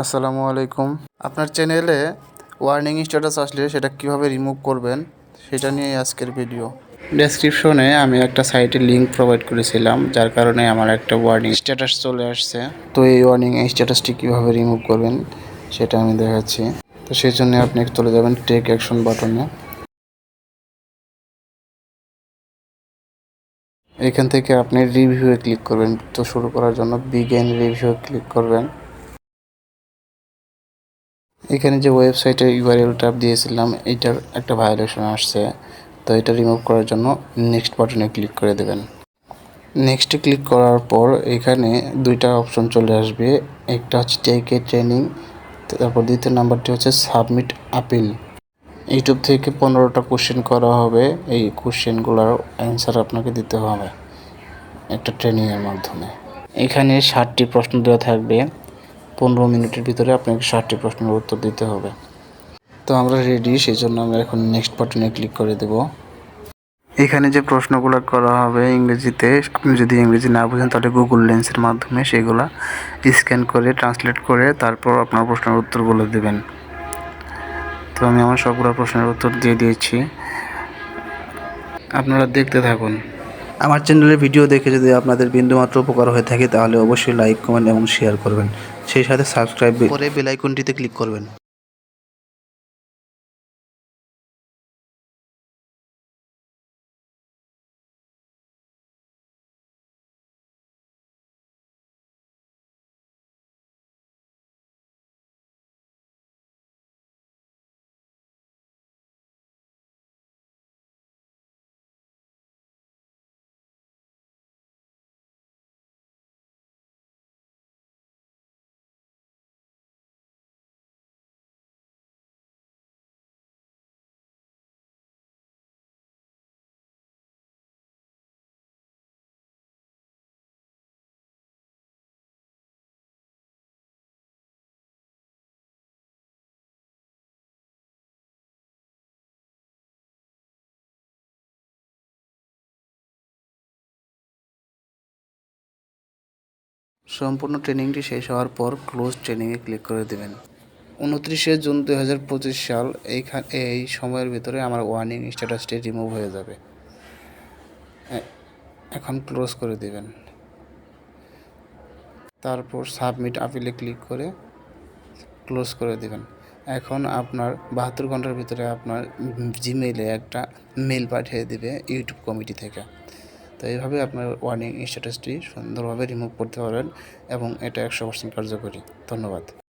আসসালামু আলাইকুম। আপনার চ্যানেলে ওয়ার্নিং স্ট্যাটাস আসলে সেটা কিভাবে রিমুভ করবেন সেটা নিয়ে আজকের ভিডিও। ডেসক্রিপশনে আমি একটা সাইটের লিংক প্রোভাইড করেছিলাম, যার কারণে আমার একটা ওয়ার্নিং স্ট্যাটাস চলে আসছে। তো এই ওয়ার্নিং স্ট্যাটাসটি কীভাবে রিমুভ করবেন সেটা আমি দেখাচ্ছি। তো সেই জন্য আপনি চলে যাবেন টেক অ্যাকশন বাটনে। এখান থেকে আপনি রিভিউয়ে ক্লিক করবেন। তো শুরু করার জন্য বিগিন রিভিউ ক্লিক করবেন। এখানে যে ওয়েবসাইটের ইউআরএলটা দিয়েছিলাম এইটার একটা ভায়োলেশন আসছে, তো এটা রিমুভ করার জন্য নেক্সট বাটনে ক্লিক করে দেবেন। নেক্সটে ক্লিক করার পর এখানে দুইটা অপশন চলে আসবে, একটা হচ্ছে টেক এ ট্রেনিং, তারপর দ্বিতীয় নাম্বারটি হচ্ছে সাবমিট আপিল। ইউটিউব থেকে 15টা কোশ্চেন করা হবে, এই কোশ্চেনগুলোর অ্যান্সার আপনাকে দিতে হবে একটা ট্রেনিংয়ের মাধ্যমে। এখানে 60টি প্রশ্ন দেওয়া থাকবে, 15 মিনিটের ভিতরে আপনাকে 60টি প্রশ্নের উত্তর দিতে হবে। তো আমরা রেডি, সেই জন্য আমরা এখন নেক্সট বাটনে ক্লিক করে দেব। এখানে যে প্রশ্নগুলো করা হবে ইংরেজিতে, আপনি যদি ইংরেজি না বুঝেন তাহলে গুগল লেন্সের মাধ্যমে সেগুলো স্ক্যান করে ট্রান্সলেট করে তারপর আপনার প্রশ্নের উত্তরগুলো দেবেন। তো আমি আমার সবগুলো প্রশ্নের উত্তর দিয়ে দিয়েছি, আপনারা দেখতে থাকুন। আমার চ্যানেলের ভিডিও দেখে যদি আপনাদের বিন্দুমাত্র উপকার হয়ে থাকে তাহলে অবশ্যই লাইক, কমেন্ট এবং শেয়ার করবেন। সেই সাথে সাবস্ক্রাইব করে বেল আইকনটিতে ক্লিক করবেন। সম্পূর্ণ ট্রেনিংটি শেষ হওয়ার পর ক্লোজ ট্রেনিংয়ে ক্লিক করে দেবেন। 29শে জুন 2025 সাল এই সময়ের ভিতরে আমার ওয়ার্নিং স্ট্যাটাসটি রিমুভ হয়ে যাবে। এখন ক্লোজ করে দেবেন, তারপর সাবমিট আপিলে ক্লিক করে ক্লোজ করে দেবেন। এখন আপনার 72 ঘন্টার ভিতরে আপনার জিমেইলে একটা মেল পাঠিয়ে দেবে ইউটিউব কমিটি থেকে। তো এইভাবে আপনার ওয়ার্নিং স্ট্যাটাসটি সুন্দরভাবে রিমুভ করতে পারবেন এবং এটা 100% কার্যকরী। ধন্যবাদ।